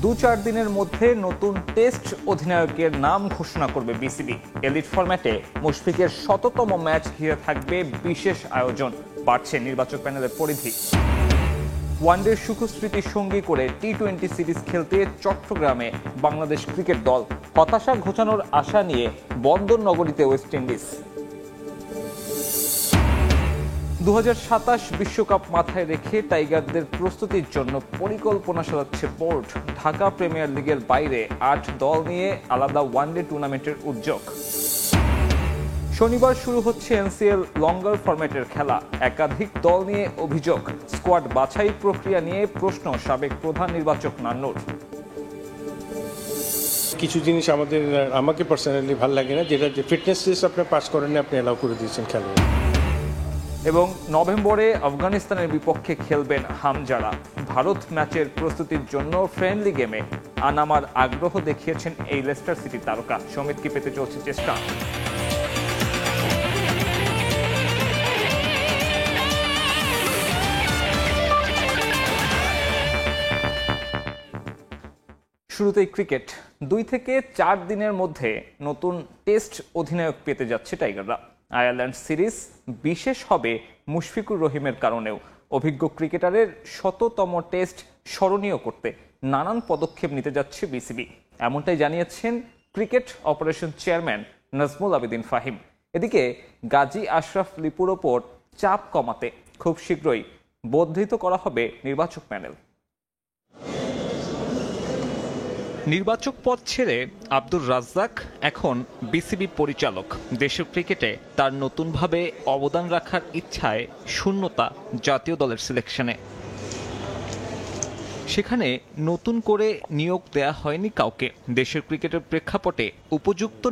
2-4 দিনের মধ্যে নতুন টেস্ট অধিনায়কের নাম ঘোষণা করবে বিসিবি। এলিট ফরম্যাটে মুশফিকের শততম ম্যাচ ঘিরে থাকবে বিশেষ আয়োজন, বাড়ছে নির্বাচক প্যানেলের পরিধি। ওয়ানডের সুখস্মৃতি সঙ্গী করে টি-20 সিরিজ খেলতে চট্টগ্রামে বাংলাদেশ ক্রিকেট দল। হতাশা ঘোচানোর আশা নিয়ে বন্দর নগরীতে ওয়েস্ট ইন্ডিজ। 2027 বিশ্বকাপ মাথায় রেখে টাইগারদের প্রস্তুতির জন্য পরিকল্পনা সাজাচ্ছে বোর্ড। ঢাকা প্রিমিয়ার লিগের বাইরে 8 দল নিয়ে আলাদা ওয়ানডে টুর্নামেন্টের উদ্যোগ। শনিবার শুরু হচ্ছে এনসিএল লঙ্গার ফরম্যাটের খেলা। একাধিক দল নিয়ে অভিযোগ, স্কোয়াড বাছাই প্রক্রিয়া নিয়ে প্রশ্ন সাবেক প্রধান নির্বাচক নান্নুর। কিছু জিনিস আমাকে পার্সোনালি ভালো লাগে না, যেটা যে ফিটনেস টেস্ট আপনি পাস করেন আপনি অ্যালাউ করে দিয়েছেন খেলা। এবং নভেম্বরে আফগানিস্তানের বিপক্ষে খেলবেন হামজারা। ভারত ম্যাচের প্রস্তুতির জন্য ফ্রেন্ডলি গেমে আনামার আগ্রহ দেখিয়েছেন এই লেস্টার সিটি তারকা। সমিতকে পেতে চলছে চেষ্টা। শুরুতেই ক্রিকেট। 2 থেকে 4 দিনের মধ্যে নতুন টেস্ট অধিনায়ক পেতে যাচ্ছে টাইগাররা। আয়ারল্যান্ড সিরিজ বিশেষ হবে মুশফিকুর রহিমের কারণেও। অভিজ্ঞ ক্রিকেটারের 100তম টেস্ট স্মরণীয় করতে নানান পদক্ষেপ নিতে যাচ্ছে বিসিবি, এমনটাই জানিয়েছেন cricket operation chairman Nazmul Abedin Fahim. এদিকে গাজী আশরাফ লিপুর ওপর চাপ কমাতে খুব শীঘ্রই বর্ধিত করা হবে নির্বাচক প্যানেল। নির্বাচক পদ ছেড়ে আব্দুর রাজ্জাক এখন বিসিবি পরিচালক। দেশের ক্রিকেটে তার নতুনভাবে অবদান রাখার ইচ্ছায় শূন্যতা জাতীয় দলের সিলেকশনে। সেখানে নতুন করে নিয়োগ দেয়া হয়নি কাউকে। দেশের ক্রিকেটের প্রেক্ষাপটে উপযুক্ত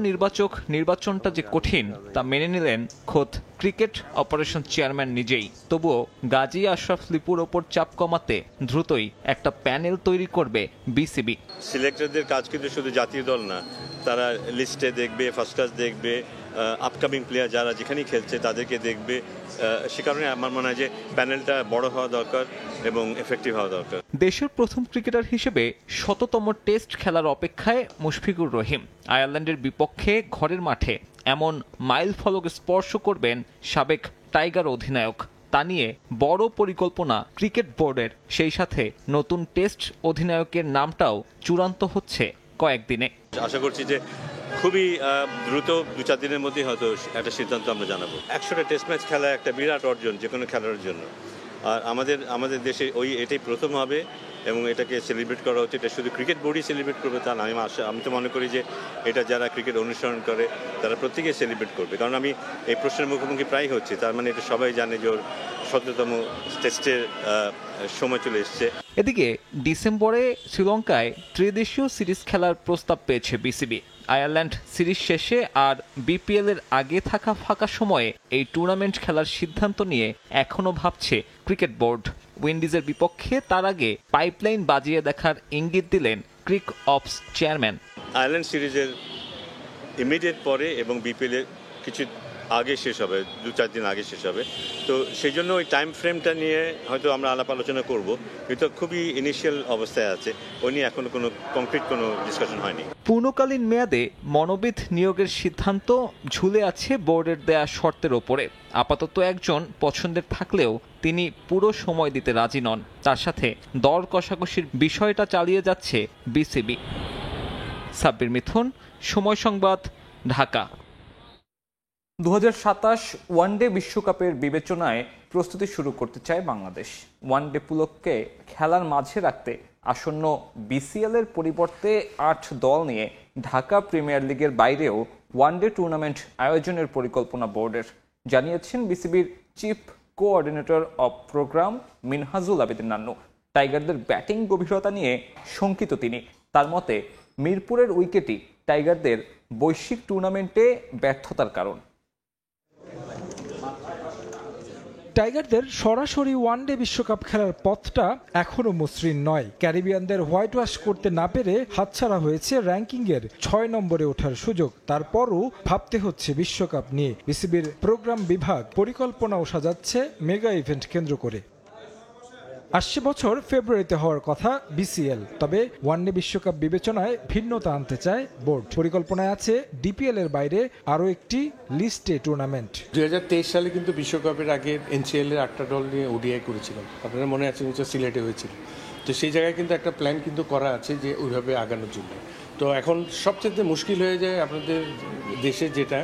নির্বাচনটা যে কঠিন তা মেনে নিলেন খোদ ক্রিকেট অপারেশন চেয়ারম্যান নিজেই। তবুও গাজী আশরাফ লিপুর ওপর চাপ কমাতে দ্রুতই একটা প্যানেল তৈরি করবে বিসিবি। সিলেক্টরদের কাজ কিন্তু শুধু জাতীয় দল না, তারা লিস্টে দেখবে, ফার্স্ট ক্লাস দেখবে, আপকামিং প্লেয়ার যারা যেখানেই খেলছে তাদেরকে দেখবে। সে কারণে আমার মনে হয় যে প্যানেলটা বড় হওয়া দরকার এবং এফেক্টিভ হওয়া দরকার। দেশের প্রথম ক্রিকেটার হিসেবে 100তম টেস্ট খেলার অপেক্ষায় মুশফিকুর রহিম। আয়ারল্যান্ডের বিপক্ষে ঘরের মাঠে এমন মাইল ফলক স্পর্শ করবেন সাবেক টাইগার অধিনায়ক, তা নিয়ে বড় পরিকল্পনা ক্রিকেট বোর্ডের। সেই সাথে নতুন টেস্ট অধিনায়কের নামটাও চূড়ান্ত হচ্ছে কয়েকদিনে। আশা করছি যে খুবই দ্রুত 2-4 দিনের মধ্যেই হয়তো একটা সিদ্ধান্ত আমরা জানাবো। 100টা টেস্ট ম্যাচ খেলা একটা বিরাট অর্জন যে কোনো খেলার জন্য। আর আমাদের দেশে এটাই প্রথম হবে এবং এটাকে সেলিব্রেট করা হচ্ছে। এটা শুধু ক্রিকেট বোর্ডই সেলিব্রেট করবে তা না, আমি তো মনে করি যে এটা যারা ক্রিকেট অনুসরণ করে তারা প্রত্যেকেই সেলিব্রেট করবে। কারণ আমি এই প্রশ্নের মুখোমুখি প্রায় হচ্ছে, তার মানে এটা সবাই জানে যে ওর 100তম টেস্টের সময় চলে এসছে। এদিকে ডিসেম্বরে শ্রীলঙ্কায় ত্রিদেশীয় সিরিজ খেলার প্রস্তাব পেয়েছে বিসিবি। আয়ারল্যান্ড সিরিজ শেষে আর বিপিএল এর আগে থাকা ফাঁকা সময়ে এই টুর্নামেন্ট খেলার সিদ্ধান্ত নিয়ে এখনো ভাবছে ক্রিকেট বোর্ড। উইন্ডিজের বিপক্ষে তার আগে পাইপলাইন বাজিয়ে দেখার ইঙ্গিত দিলেন ক্রিক অপস চেয়ারম্যান। আয়ারল্যান্ড সিরিজের ইমিডিয়েট পরে এবং বিপিএল এর কিছু আগে শেষ হবে, 2-4 দিন আগে শেষ হবে। তো সেই জন্য ওই টাইম ফ্রেমটা নিয়ে হয়তো আমরা আলাপ আলোচনা করবো, কিন্তু খুবই ইনিশিয়াল অবস্থায় আছে। ওই নিয়ে এখনো কোনো কংক্রিট কোনো ডিসকাশন হয়নি। পূর্ণকালীন মেয়াদে মনোবিদ নিয়োগের সিদ্ধান্ত ঝুলে আছে বোর্ডের দেয়া শর্তের ওপরে। আপাতত একজন পছন্দের থাকলেও তিনি পুরো সময় দিতে রাজি নন। তার সাথে দর কষাকষির বিষয়টা চালিয়ে যাচ্ছে বিসিবি। সাব্বির মিথুন, সময় সংবাদ, ঢাকা। 2027 ওয়ানডে বিশ্বকাপের বিবেচনায় প্রস্তুতি শুরু করতে চায় বাংলাদেশ। ওয়ানডে পুলককে খেলার মাঝে রাখতে আসন্ন বিসিএল এর পরিবর্তে 8 দল নিয়ে ঢাকা প্রিমিয়ার লিগের বাইরেও ওয়ানডে টুর্নামেন্ট আয়োজনের পরিকল্পনা বোর্ডের, জানিয়েছেন বিসিবির chief coordinator of programme Minhajul Abedin Nannu. টাইগারদের ব্যাটিং গভীরতা নিয়ে শঙ্কিত তিনি। তার মতে মিরপুরের উইকেটই টাইগারদের বৈশ্বিক টুর্নামেন্টে ব্যর্থতার কারণ। টাইগারদের সরাসরি ওয়ানডে বিশ্বকাপ খেলার পথটা এখনো মসৃণ নয়। ক্যারিবিয়ানদের হোয়াইট ওয়াশ করতে না পেরে হাতছাড়া হয়েছে র্যাঙ্কিংয়ের 6 নম্বরে ওঠার সুযোগ। তারপরও ভাবতে হচ্ছে বিশ্বকাপ নিয়ে। বিসিবির প্রোগ্রাম বিভাগ পরিকল্পনাও সাজাচ্ছে মেগা ইভেন্ট কেন্দ্র করে। আসছে বছর ফেব্রুয়ারিতে হওয়ার কথা বিসিএল, তবে ওয়ানডে বিশ্বকাপ বিবেচনায় ভিন্নতা আনতে চায় বোর্ড। পরিকল্পনায় আছে ডিপিএল এর বাইরে আরও একটি লিস্টে টুর্নামেন্ট। 2023 সালে কিন্তু বিশ্বকাপের আগে এনসিএল এর 8টা দল নিয়ে ওডিআই করেছিলাম, আপনারা মনে আছে নিশ্চয়, সিলেটে হয়েছিল। তো সেই জায়গায় কিন্তু একটা প্ল্যান কিন্তু করা আছে যে ওইভাবে আগানোর জন্য। তো এখন সবচেয়ে মুশকিল হয়ে যায় আপনাদের দেশে যেটা,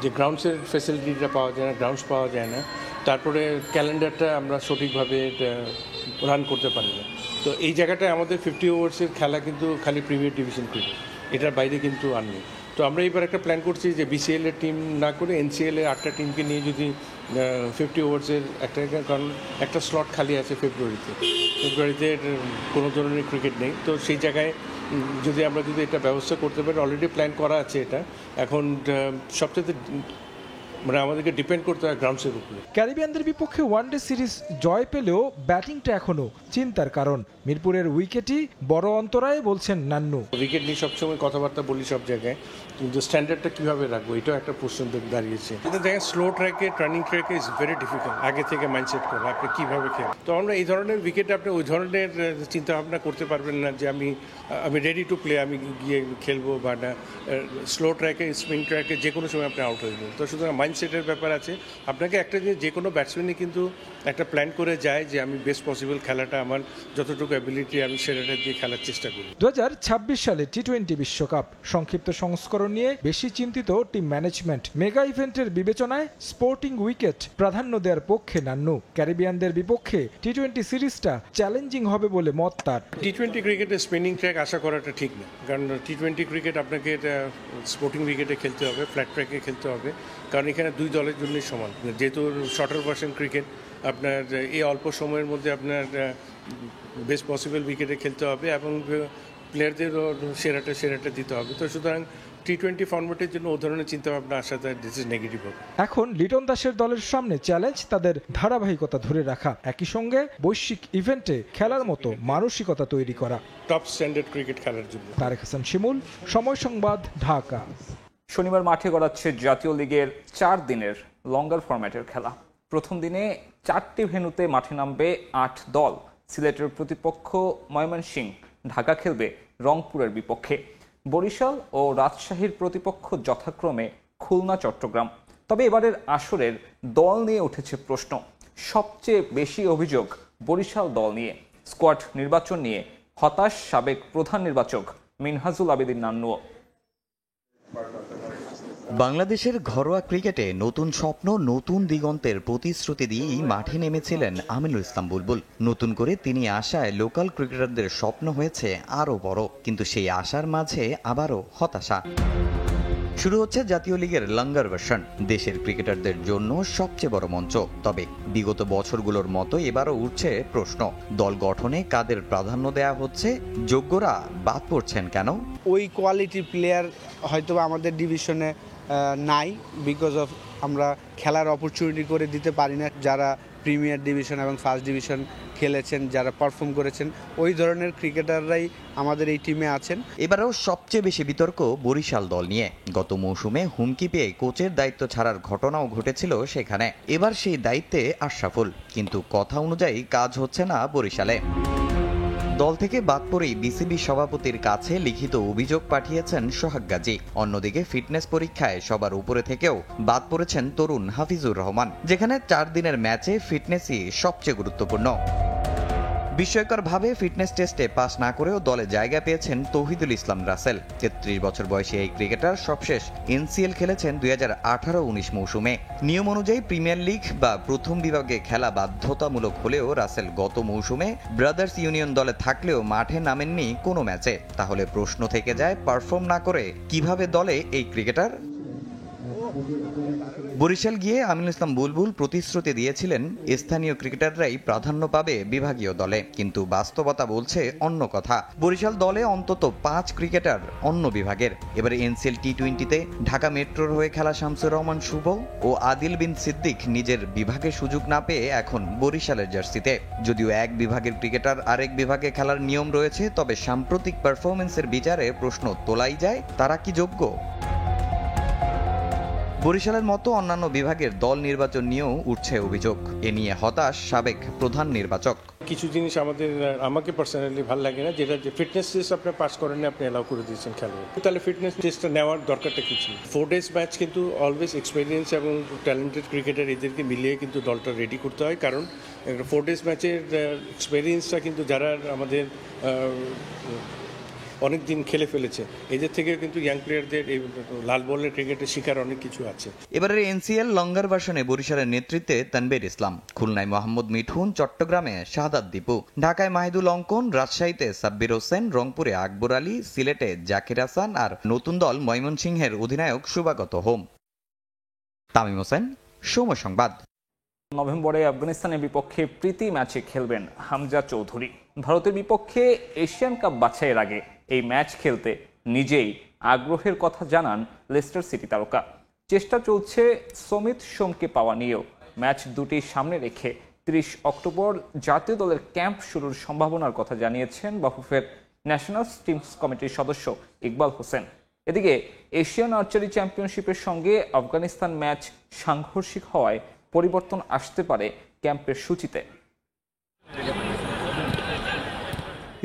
যে গ্রাউন্ডসের ফ্যাসিলিটিটা পাওয়া যায় না, গ্রাউন্ডস পাওয়া যায় না, তারপরে ক্যালেন্ডারটা আমরা সঠিকভাবে রান করতে পারি না। তো এই জায়গাটায় আমাদের 50 ওভার্সের খেলা কিন্তু খালি প্রিমিয়ার ডিভিশন ক্রিকেট, এটার বাইরে কিন্তু আর নেই। তো আমরা এবার একটা প্ল্যান করছি যে বিসিএল এর টিম না করে এনসিএল এর 8টা টিমকে নিয়ে যদি 50 ওভার্সের কারণ একটা স্লট খালি আছে ফেব্রুয়ারিতে কোনো ধরনের ক্রিকেট নেই। তো সেই জায়গায় যদি আমরা এটা ব্যবস্থা করতে পারি, অলরেডি প্ল্যান করা আছে এটা। এখন সবচেয়ে আমাদেরকে ডিপেন্ড করতে হয় গ্রাউন্ডসের উপরে। ক্যারিবিয়ানদের বিপক্ষে ওয়ানডে সিরিজ জয় পেলেও ব্যাটিংটা এখনো চিন্তার কারণ। মিরপুরের উইকেটই বড় অন্তরায় বলছেন নান্নু। উইকেট নিয়ে সবসময় কথাবার্তা বলি সব জায়গায়, কিন্তু স্ট্যান্ডার্ডটা কীভাবে রাখবো এটাও একটা প্রশ্ন দাঁড়িয়েছে। এটা দেখেন স্লো ট্র্যাকে, টার্নিং ট্র্যাকে ইজ ভেরি ডিফিকাল্ট আগে থেকে মাইন্ডসেট করা, আপনি কীভাবে খেলেন। তো আমরা এই ধরনের উইকেটে আপনি ওই ধরনের চিন্তা ভাবনা করতে পারবেন না যে আমি রেডি টু প্লে, আমি গিয়ে খেলবো বা না। স্লো ট্র্যাকে, স্পিন ট্র্যাকে যে কোনো সময় আপনি আউট হয়ে যাবেন। তো সুতরাং মাইন্ডসেটের ব্যাপার আছে। আপনাকে একটা জিনিস, যে কোনো ব্যাটসম্যানই কিন্তু একটা প্ল্যান করে যায় যে আমি বেস্ট পসিবল খেলাটা, আমার যতটুকু অ্যাবিলিটি আমি সেটা দিয়ে খেলার চেষ্টা করি। 2026 সালে টি-20 বিশ্বকাপ সংক্ষিপ্ত সংস্করণ নিয়ে বেশি চিন্তিত টিম ম্যানেজমেন্ট। মেগা ইভেন্টের বিবেচনায় স্পোর্টিং উইকেট প্রাধান্য দেওয়ার পক্ষে নান্নু। ক্যারিবিয়ানদের বিপক্ষে টি-20 সিরিজটা চ্যালেঞ্জিং হবে বলে মত তার। টি-20 ক্রিকেটে স্পিনিং ট্র্যাক আশা করাটা ঠিক না, কারণ টি-20 ক্রিকেট আপনাকে স্পোর্টিং উইকেটে খেলতে হবে, ফ্ল্যাট ট্র্যাকে খেলতে হবে, কারণ এখানে দুই দলের জন্যই সমান। যেহেতু শর্টার ভার্সন ক্রিকেট, আপনার এই অল্প সময়ের মধ্যে আপনার বেস্ট পসিবল উইকেটে খেলতে হবে এবং প্লেয়ারদেরও সেরাটা দিতে হবে। তো সুতরাং টি-20 ফরম্যাটের জন্য ও ধরনের চিন্তাভাবনা আসাটা দিস ইজ নেগেটিভ হবে। এখন লিটন দাসের দলের সামনে চ্যালেঞ্জ তাদের ধারাবাহিকতা ধরে রাখা, একই সঙ্গে বৈশ্বিক ইভেন্টে খেলার মতো মানসিকতা তৈরি করা, টপ স্ট্যান্ডার্ড ক্রিকেট খেলার জন্য। তারেক হাসান শিমুল, সময় সংবাদ, ঢাকা। শনিবার মাঠে গড়াচ্ছে জাতীয় লিগের 4 দিনের লঙ্গার ফরম্যাটের খেলা। প্রথম দিনে 4টি ভেন্যুতে মাঠে নামবে 8 দল। সিলেটের প্রতিপক্ষ ময়মনসিংহ, ঢাকা খেলবে রংপুরের বিপক্ষে। বরিশাল ও রাজশাহীর প্রতিপক্ষ যথাক্রমে খুলনা, চট্টগ্রাম। তবে এবারের আসরের দল নিয়ে উঠেছে প্রশ্ন। সবচেয়ে বেশি অভিযোগ বরিশাল দল নিয়ে। স্কোয়াড নির্বাচন নিয়ে হতাশ সাবেক প্রধান নির্বাচক মিনহাজুল আবেদিন নান্নুও। বাংলাদেশের ঘরোয়া ক্রিকেটে নতুন স্বপ্ন, নতুন দিগন্তের প্রতিশ্রুতি দিয়েই মাঠে নেমেছিলেন আমিনুল ইসলাম বুলবুল। নতুন করে তিনি আশায় লোকাল ক্রিকেটারদের স্বপ্ন হয়েছে আরও বড়, কিন্তু সেই আশার মাঝে আবারও হতাশা। শুরু হচ্ছে জাতীয় লিগের লঙ্গার ভার্সন, দেশের ক্রিকেটারদের জন্য সবচেয়ে বড় মঞ্চ। তবে বিগত বছরগুলোর মতো এবারও উঠছে প্রশ্ন, দল গঠনে কাদের প্রাধান্য দেয়া হচ্ছে, যোগ্যরা বাদ পড়ছেন কেন? ওই কোয়ালিটির প্লেয়ার হয়তো আমাদের ডিভিশনে নাই, বিকজ অফ আমরা খেলার অপরচুনিটি করে দিতে পারি না। যারা প্রিমিয়ার ডিভিশন এবং ফার্স্ট ডিভিশন খেলেছেন, যারা পারফর্ম করেছেন, ওই ধরনের ক্রিকেটাররাই আমাদের এই টিমে আছেন। এবারেও সবচেয়ে বেশি বিতর্ক বরিশাল দল নিয়ে। গত মৌসুমে হুমকি পেয়ে কোচের দায়িত্ব ছাড়ার ঘটনাও ঘটেছিল সেখানে। এবার সেই দায়িত্বে আশরাফুল, কিন্তু কথা অনুযায়ী কাজ হচ্ছে না বরিশালে। দল থেকে বাদ পড়েই বিসিবি সভাপতির কাছে লিখিত অভিযোগ পাঠিয়েছেন সোহাগ গাজী। অন্যদিকে ফিটনেস পরীক্ষায় সবার উপরে থেকেও বাদ পড়েছেন তরুণ হাফিজুর রহমান, যেখানে 4 দিনের ম্যাচে ফিটনেসই সবচেয়ে গুরুত্বপূর্ণ। বিস্ময়করভাবে ফিটনেস টেস্টে পাস না করেও দলে জায়গা পেয়েছেন তৌহিদুল ইসলাম রাসেল। 33 বছর বয়সী এই ক্রিকেটার সবশেষ এনসিএল খেলেছেন 2018-19 মৌসুমে। নিয়ম অনুযায়ী প্রিমিয়ার লিগ বা প্রথম বিভাগে খেলা বাধ্যতামূলক হলেও রাসেল গত মৌসুমে ব্রাদার্স ইউনিয়ন দলে থাকলেও মাঠে নামেননি কোনো ম্যাচে। তাহলে প্রশ্ন থেকে যায়, পারফর্ম না করে কিভাবে দলে এই ক্রিকেটার? বরিশাল গিয়ে আমিনুল ইসলাম বুলবুল প্রতিশ্রুতি দিয়েছিলেন স্থানীয় ক্রিকেটাররাই প্রাধান্য পাবে বিভাগীয় দলে, কিন্তু বাস্তবতা বলছে অন্য কথা। বরিশাল দলে অন্তত 5 ক্রিকেটার অন্য বিভাগের। এবারে এনসিএল টি-20তে ঢাকা মেট্রোর হয়ে খেলা শামসুর রহমান শুভ ও আদিল বিন সিদ্দিক নিজের বিভাগে সুযোগ না পেয়ে এখন বরিশালের জার্সিতে। যদিও এক বিভাগের ক্রিকেটার আরেক বিভাগে খেলার নিয়ম রয়েছে, তবে সাম্প্রতিক পারফরমেন্সের বিচারে প্রশ্ন তোলাই যায়, তারা কি যোগ্য? বরিশালের মতো অন্যান্য বিভাগের দল নির্বাচন নিয়েও উঠছে অভিযোগ। এ নিয়ে হতাশ সাবেক প্রধান নির্বাচক। কিছু জিনিস আমাকে পার্সোনালি ভালো লাগে না, যেটা যে ফিটনেস টেস্ট আপনি পাস করেন না, আপনি অ্যালাউ করে দিয়েছেন খেলোয়াড়, তাহলে ফিটনেস টেস্টটা নেওয়ার দরকারটা কিছু। 4 days ম্যাচ কিন্তু অলওয়েজ এক্সপিরিয়েন্স এবং ট্যালেন্টেড ক্রিকেটার এদেরকে মিলিয়ে কিন্তু দলটা রেডি করতে হয়, কারণ 4 days ম্যাচের এক্সপিরিয়েন্সটা কিন্তু যারা আমাদের অনেক দিন খেলে ফেলেছে এদের থেকে কিন্তু ইয়াং প্লেয়ারদের এই লাল বলের ক্রিকেটের শিকার অনেক কিছু আছে। এবারের এনসিএল লঙ্গার ভার্সনে বরিশালের নেতৃত্বে তানভীর ইসলাম, খুলনায় মোহাম্মদ মিঠুন, চট্টগ্রামে শাহাদাত দীপু, ঢাকায় মাহিদুল অঙ্কন, রাজশাহীতে সাব্বির হোসেন, রংপুরে আকবর আলী, সিলেটে জাকির হাসান আর নতুন দল ময়মনসিংহের অধিনায়ক শুভাগত হোম। তামিম হোসেন, সময় সংবাদ। নভেম্বরে আফগানিস্তানের বিপক্ষে প্রীতি ম্যাচে খেলবেন হামজা চৌধুরী। ভারতের বিপক্ষে এশিয়ান কাপ বাছাইয়ের আগে এই ম্যাচ খেলতে নিজেই আগ্রহের কথা জানান লেস্টার সিটি তারকা। চেষ্টা চলছে সমিত সোমকে পাওয়া নিয়েও। ম্যাচ দুটি সামনে রেখে 30 অক্টোবর জাতীয় দলের ক্যাম্প শুরুর সম্ভাবনার কথা জানিয়েছেন বাফুফের ন্যাশনাল টিমস কমিটির সদস্য ইকবাল হোসেন। এদিকে এশিয়ান আর্চারি চ্যাম্পিয়নশিপের সঙ্গে আফগানিস্তান ম্যাচ সাংঘর্ষিক হওয়ায় পরিবর্তন আসতে পারে ক্যাম্পের সূচিতে।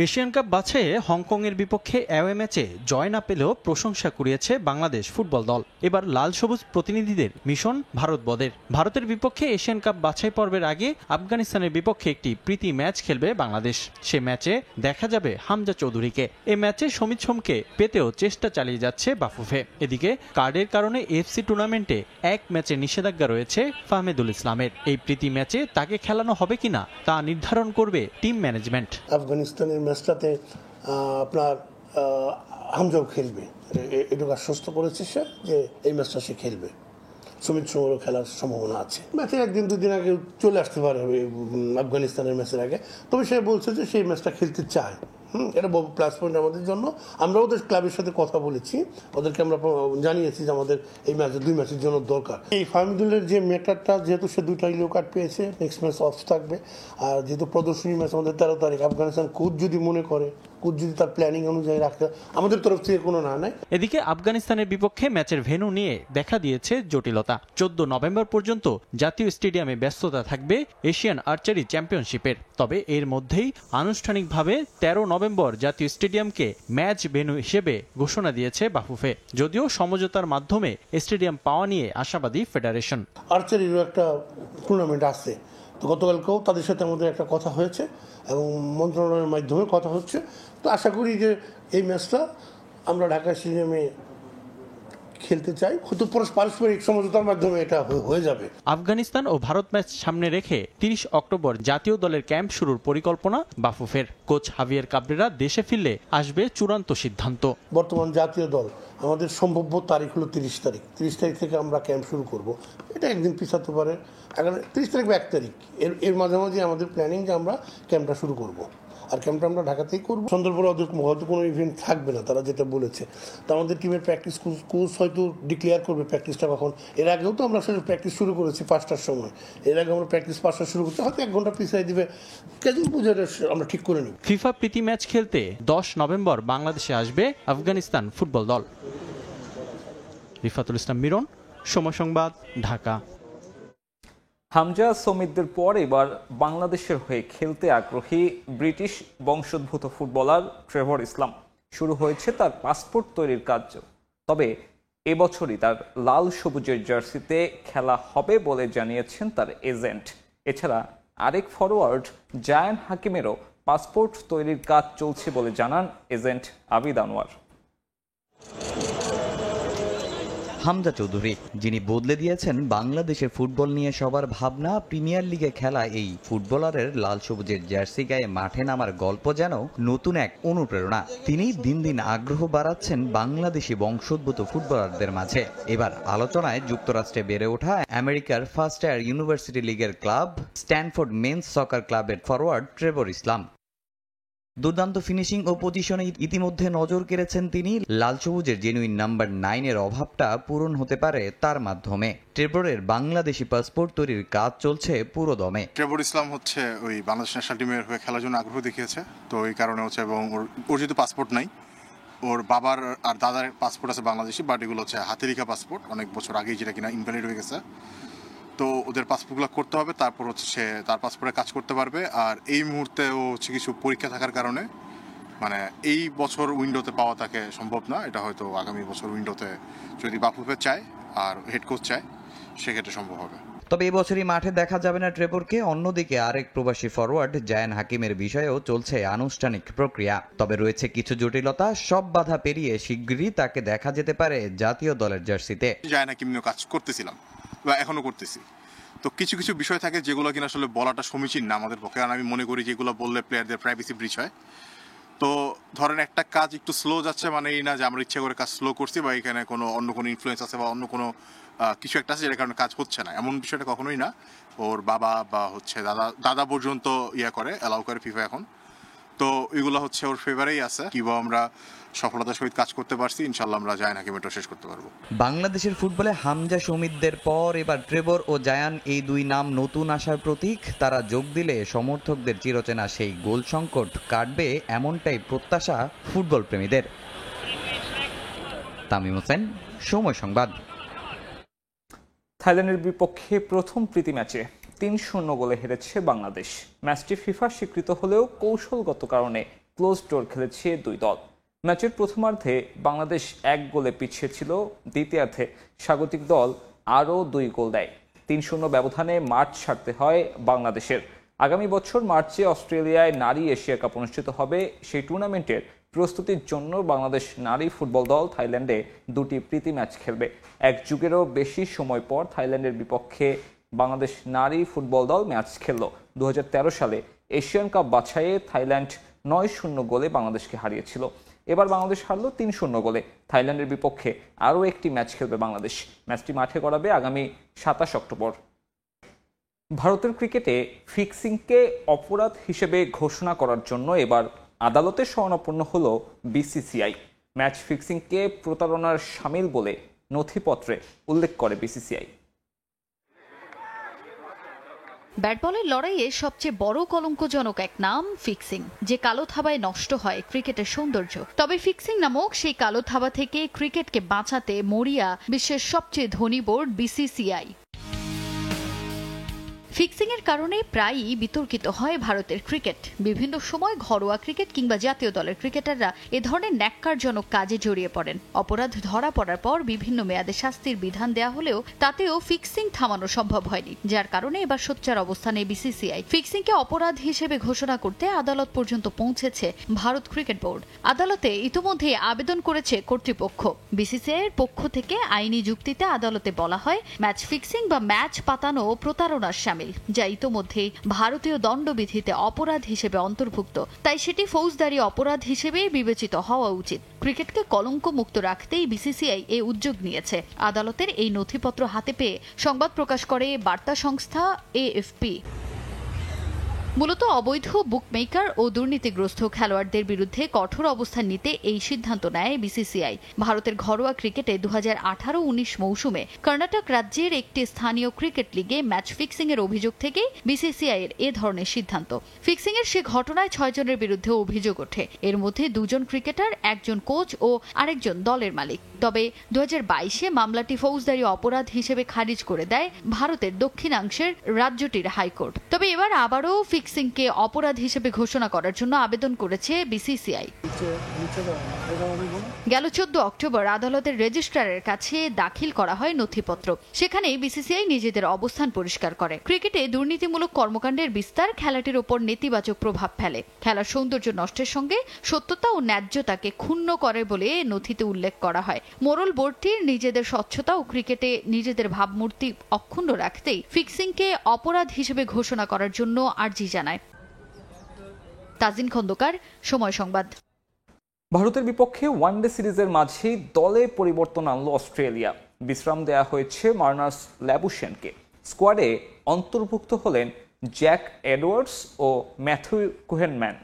এশিয়ান কাপ বাছাইয়ে হংকংয়ের বিপক্ষে অ্যাওয়ে ম্যাচে জয় না পেলেও প্রশংসা কুড়িয়েছে বাংলাদেশ ফুটবল দল। এবার লাল সবুজ প্রতিনিধিদের মিশন ভারত বদের। ভারতের বিপক্ষে এশিয়ান কাপ বাছাই পর্বের আগে আফগানিস্তানের বিপক্ষে একটি প্রীতি ম্যাচ খেলবে বাংলাদেশ। সে ম্যাচে দেখা যাবে হামজা চৌধুরীকে। এই ম্যাচে সমিত সোমকে পেতেও চেষ্টা চালিয়ে যাচ্ছে বাফুফে। এদিকে কার্ডের কারণে এফসি টুর্নামেন্টে এক ম্যাচে নিষেধাজ্ঞা রয়েছে ফাহমেদুল ইসলামের। এই প্রীতি ম্যাচে তাকে খেলানো হবে কিনা তা নির্ধারণ করবে টিম ম্যানেজমেন্ট। আফগানিস্তানের ম্যাচটাতে আপনার হামজাও খেলবে, এটুকু আশ্বস্ত করেছে সে যে এই ম্যাচটা সে খেলবে। সমিত সোমেরও খেলার সম্ভাবনা আছে। ম্যাচের 1-2 দিন আগে চলে আসতে পারে আফগানিস্তানের ম্যাচের আগে, তবে সে বলছে যে সেই ম্যাচটা খেলতে চায়। এটা বড় প্লাস পয়েন্ট আমাদের জন্য। আমরা ওদের ক্লাবের সাথে কথা বলেছি, ওদেরকে আমরা জানিয়েছি যে আমাদের এই ম্যাচে 2 ম্যাচের জন্য দরকার। এই ফাহমিদুলের যে ম্যাটারটা, যেহেতু সে 2টা ইয়েলো কার্ড পেয়েছে, নেক্সট ম্যাচ অফ থাকবে। আর যেহেতু প্রদর্শনী ম্যাচ আমাদের 13 তারিখ, আফগানিস্তান কোচ যদি মনে করে, কোচ যদি তার প্ল্যানিং অনুযায়ী রাখে, আমাদের তরফ থেকে কোনো না নাই। এদিকে আফগানিস্তানের বিপক্ষে ম্যাচের ভেন্যু নিয়ে দেখা দিয়েছে জটিলতা। 14 নভেম্বর পর্যন্ত জাতীয় স্টেডিয়ামে ব্যস্ততা থাকবে এশিয়ান আর্চারি চ্যাম্পিয়নশিপের। তবে এর মধ্যেই আনুষ্ঠানিকভাবে 13 নভেম্বর জাতীয় স্টেডিয়ামকে ম্যাচ ভেন্যু হিসেবে ঘোষণা দিয়েছে বাফুফে। যদিও সমঝোতার মাধ্যমে স্টেডিয়াম পাওয়া নিয়ে আশাবাদী ফেডারেশন। আর্চারিরও একটা টুর্নামেন্ট আছে, তো গতকালকেও তাদের সাথে আমাদের একটা কথা হয়েছে এবং মন্ত্রণালয়ের মাধ্যমে কথা হচ্ছে। তো আশা করি যে এই ম্যাচটা আমরা ঢাকা স্টেডিয়ামে খেলতে চাই, হয়তো পারস্পরিক সমঝোতার মাধ্যমে এটা হয়ে যাবে। আফগানিস্তান ও ভারত ম্যাচ সামনে রেখে 30 অক্টোবর জাতীয় দলের ক্যাম্প শুরুর পরিকল্পনা বাফুফের। কোচ হাভিয়ের কাবরেরা দেশে ফিরলে আসবে চূড়ান্ত সিদ্ধান্ত। বর্তমান জাতীয় দল আমাদের সম্ভাব্য তারিখ হলো 30 তারিখ। 30 তারিখ থেকে আমরা ক্যাম্প শুরু করব। এটা একদিন পিছাতে পারে, 30 তারিখ বা 1 তারিখ, এর মাঝামাঝি আমাদের প্ল্যানিং যে আমরা ক্যাম্পটা শুরু করব। আর ক্যাম্পটা আমরা ঢাকাতেই করবো। সন্ধ্যার ওদের হয়তো কোনো ইভেন্ট থাকবে না, তারা যেটা বলেছে। তো আমাদের টিমের প্র্যাকটিস কোচ হয়তো ডিক্লেয়ার করবে প্র্যাকটিসটা কখন। এর আগেও তো আমরা সেটা প্র্যাকটিস শুরু করেছি 5টার সময়। এর আগে আমরা প্র্যাকটিস 5টা শুরু করতে হয়তো 1 ঘন্টা পিছিয়ে দিবে, ক্যাজুয়াল বুঝে আমরা ঠিক করে নিব। ফিফা প্রীতি ম্যাচ খেলতে 10 নভেম্বর বাংলাদেশে আসবে আফগানিস্তান ফুটবল দল। রিফাতুল ইসলাম মিরন, সময় সংবাদ, ঢাকা। হামজা সমিতদের পর এবার বাংলাদেশের হয়ে খেলতে আগ্রহী ব্রিটিশ বংশোদ্ভূত ফুটবলার ট্রেভর ইসলাম। শুরু হয়েছে তার পাসপোর্ট তৈরির কাজ। তবে এবছরই তার লাল সবুজের জার্সিতে খেলা হবে বলে জানিয়েছেন তার এজেন্ট। এছাড়া আরেক ফরওয়ার্ড জায়ান হাকিমেরও পাসপোর্ট তৈরির কাজ চলছে বলে জানান এজেন্ট আবিদ আনোয়ার। হামজা চৌধুরী, যিনি বদলে দিয়েছেন বাংলাদেশের ফুটবল নিয়ে সবার ভাবনা। প্রিমিয়ার লিগে খেলা এই ফুটবলারের লাল সবুজের জার্সি গায়ে মাঠে নামার গল্প যেন নতুন এক অনুপ্রেরণা। তিনি দিন দিন আগ্রহ বাড়াচ্ছেন বাংলাদেশি বংশোদ্ভূত ফুটবলারদের মাঝে। এবার আলোচনায় যুক্তরাষ্ট্রে বেড়ে ওঠা আমেরিকার ফার্স্ট ইয়ার ইউনিভার্সিটি লিগের ক্লাব স্ট্যানফোর্ড মেন্স সকার ক্লাবের ফরওয়ার্ড ট্রেভর ইসলাম। দুর্দান্ত ফিনিশিং ও পজিশনে ইতিমধ্যে নজর কেড়েছেন তিনি। লাল সবুজের জেনুইন নাম্বার 9-এর অভাবটা পূরণ হতে পারে তার মাধ্যমে। ট্রেভরের বাংলাদেশি পাসপোর্ট তৈরির কাজ চলছে পুরো দমে। ট্রেভর ইসলাম হচ্ছে ওই বাংলাদেশ ন্যাশনাল টিমের হয়ে খেলার জন্য আগ্রহ দেখিয়েছে, তো এই কারণে হচ্ছে, এবং ওর যেহেতু পাসপোর্ট নাই, ওর বাবার আর দাদার পাসপোর্ট আছে বাংলাদেশি, বাট এগুলো হচ্ছে হাতে লেখা পাসপোর্ট, অনেক বছর আগেই, যেটা কিনা ইনভ্যালিড হয়ে গেছে। তো ওদের পাসপোর্টগুলো করতে হবে, তারপর হচ্ছে সে তার পাসপোর্টে কাজ করতে পারবে। আর এই মুহূর্তে ও হচ্ছে কিছু পরীক্ষা থাকার কারণে মানে এই বছর উইন্ডোতে পাওয়া তাকে সম্ভব না। এটা হয়তো আগামী বছর উইন্ডোতে যদি বাফুফে চায় আর হেড কোচ চায় সেক্ষেত্রে সম্ভব হবে। তবে এবছরই মাঠে দেখা যাবে না ট্রেভরকে। অন্যদিকে আরেক প্রবাসী ফরওয়ার্ড জায়ান হাকিমের বিষয়েও চলছে আনুষ্ঠানিক প্রক্রিয়া। তবে রয়েছে কিছু জটিলতা। সব বাধা পেরিয়ে শিগগিরই তাকে দেখা যেতে পারে জাতীয় দলের জার্সিতে। জায়ান হাকিম নিয়ে কাজ করতেছিলাম বা এখনো করতেছি, তো কিছু কিছু বিষয় থাকে যেগুলো কিনা আসলে বলাটা সমীচীন না আমাদের পক্ষে, কারণ আমি মনে করি যেগুলো বললে প্লেয়ারদের প্রাইভেসি ব্রিচ হয়। তো ধরেন একটা কাজ একটু স্লো যাচ্ছে মানে এই না যে আমরা ইচ্ছা করে কাজ স্লো করছি বা এখানে অন্য কোনো ইনফ্লুয়েন্স আছে বা অন্য কোনো কিছু একটা আছে যেটার কারণে কাজ হচ্ছে না, এমন বিষয়টা কখনোই না। ওর বাবা বা হচ্ছে দাদা পর্যন্ত করে অ্যালাউ করে ফিফা এখন। তো এগুলো হচ্ছে ওর ফেভারেই আছে। কিভাবে আমরা সফলতার সহিত কাজ করতে পারছি, ইনশাল্লাহ আমরা জায়ান হাকিমটা শেষ করতে পারবো। বাংলাদেশের ফুটবলে হামজা শমীদদের পর এবার ট্রেভর ও জায়ান, এই দুই নাম নতুন আশার প্রতীক। তারা যোগ দিলে সমর্থকদের চিরচেনা সেই গোল সংকট কাটবে, এমনটাই প্রত্যাশা ফুটবল প্রেমীদের। তামিম হোসেন, সময় সংবাদ। থাইল্যান্ডের বিপক্ষে প্রথম প্রীতি ম্যাচে ৩-০ গোলে হেরেছে বাংলাদেশ। ম্যাচটি ফিফা স্বীকৃত হলেও কৌশলগত কারণে ক্লোজ ডোর খেলেছে দুই দল। ম্যাচের প্রথমার্ধে বাংলাদেশ ১ গোলে পিছিয়ে ছিল। দ্বিতীয়ার্ধে স্বাগতিক দল আরও ২ গোল দেয়। ৩-০ ব্যবধানে মাঠ ছাড়তে হয় বাংলাদেশের। আগামী বছর মার্চে অস্ট্রেলিয়ায় নারী এশিয়া কাপ অনুষ্ঠিত হবে। সেই টুর্নামেন্টের প্রস্তুতির জন্য বাংলাদেশ নারী ফুটবল দল থাইল্যান্ডে 2টি প্রীতি ম্যাচ খেলবে। এক যুগেরও বেশি সময় পর থাইল্যান্ডের বিপক্ষে বাংলাদেশ নারী ফুটবল দল ম্যাচ খেলল। 2013 সালে এশিয়ান কাপ বাছাইয়ে থাইল্যান্ড ৯-০ গোলে বাংলাদেশকে হারিয়েছিল। এবার বাংলাদেশ হারল ৩-০ গোলে। থাইল্যান্ডের বিপক্ষে আরও একটি ম্যাচ খেলবে বাংলাদেশ। ম্যাচটি মাঠে গড়াবে আগামী 27 অক্টোবর। ভারতের ক্রিকেটে ফিক্সিংকে অপরাধ হিসেবে ঘোষণা করার জন্য এবার আদালতে শরণাপন্ন হল বিসিসিআই। ম্যাচ ফিক্সিংকে প্রতারণার শামিল বলে নথিপত্রে উল্লেখ করে বিসিসিআই। ব্যাট বলের লড়াইয়ে সবচেয়ে বড় কলঙ্কজনক এক নাম ফিক্সিং, যে কালো থাবায় নষ্ট হয় ক্রিকেটের সৌন্দর্য। তবে ফিক্সিং নামক সেই কালো থাবা থেকে ক্রিকেটকে বাঁচাতে মরিয়া বিশ্বের সবচেয়ে ধনী বোর্ড বিসিসিআই। ফিক্সিং এর কারণে প্রায়ই বিতর্কিত হয় ভারতের ক্রিকেট। বিভিন্ন সময় ঘরোয়া ক্রিকেট কিংবা জাতীয় দলের ক্রিকেটাররা এ ধরনের ন্যাক্কারজনক কাজে জড়িয়ে পড়েন। অপরাধ ধরা পড়ার পর বিভিন্ন মেয়াদে শাস্তির বিধান দেয়া হলেও তাতেও ফিক্সিং থামানো সম্ভব হয়নি, যার কারণে এবার সোচ্চার অবস্থানে বিসিসিআই। ফিক্সিংকে অপরাধ হিসেবে ঘোষণা করতে আদালত পর্যন্ত পৌঁছেছে ভারত ক্রিকেট বোর্ড। আদালতে ইতিমধ্যে আবেদন করেছে কর্তৃপক্ষ। বিসিসিআই এর পক্ষ থেকে আইনি যুক্তিতে আদালতে বলা হয়, ম্যাচ ফিক্সিং বা ম্যাচ পাতানো প্রতারণার শামিল, যা ইতোমধ্যেই ভারতীয় দণ্ডবিধিতে অপরাধ হিসেবে অন্তর্ভুক্ত। তাই সেটি ফৌজদারি অপরাধ হিসেবে বিবেচিত হওয়া উচিত। ক্রিকেটকে কলঙ্ক মুক্ত রাখতেই বিসিসিআই এই উদ্যোগ নিয়েছে। আদালতের এই নথিপত্র হাতে পেয়ে সংবাদ প্রকাশ করে বার্তা সংস্থা এএফপি। মূলত অবৈধ বুকমেকার ও দুর্নীতিগ্রস্ত খেলোয়াড়দের বিরুদ্ধে কঠোর অবস্থান নিতে এই সিদ্ধান্ত নেয় বিসিসিআই। ভারতের ঘরোয়া ক্রিকেটে 2018-19 মৌসুমে কর্ণাটক রাজ্যের একটি স্থানীয় ক্রিকেট লিগে ম্যাচ ফিক্সিং এর অভিযোগ থেকে বিসিসিআই এর এ ধরনের সিদ্ধান্ত। ফিক্সিং এর সে ঘটনায় 6 জনের বিরুদ্ধে অভিযোগ ওঠে। এর মধ্যে 2 জন ক্রিকেটার, 1 জন কোচ ও আরেকজন দলের মালিক। তবে 2022-এ মামলাটি ফৌজদারি অপরাধ হিসেবে খারিজ করে দেয় ভারতের দক্ষিণাংশের রাজ্যটির হাইকোর্ট। তবে এবার আবারও ফিক্সিংকে অপরাধ হিসেবে ঘোষণা করার জন্য আবেদন করেছে বিসিসিআই। গেল 14 অক্টোবর আদালতের রেজিস্ট্রারের কাছে দাখিল করা হয় নথিপত্র। সেখানে বিসিসিআই নিজেদের অবস্থান পরিষ্কার করে। ক্রিকেটে দুর্নীতিমূলক কর্মকাণ্ডের বিস্তার খেলাটির ওপর নেতিবাচক প্রভাব ফেলে, খেলার সৌন্দর্য নষ্টের সঙ্গে সত্যতা ও ন্যায্যতাকে ক্ষুণ্ণ করে বলে নথিতে উল্লেখ করা হয়। মোরল বোর্ডটির নিজেদের স্বচ্ছতা ও ক্রিকেটে নিজেদের ভাবমূর্তি অক্ষুণ্ণ রাখতেই ফিক্সিংকে অপরাধ হিসেবে ঘোষণা করার জন্য আর্জি জানায়। তাজিন খন্দকার, সময় সংবাদ। ভারতের বিপক্ষে ওয়ানডে সিরিজের মাঝেই দলে পরিবর্তন আনলো অস্ট্রেলিয়া। বিশ্রাম দেয়া হয়েছে মার্নাস ল্যাবুশেনকে। স্কোয়াডে অন্তর্ভুক্ত হলেন জ্যাক এডওয়ার্ডস ও ম্যাথিউ কুহেনম্যান।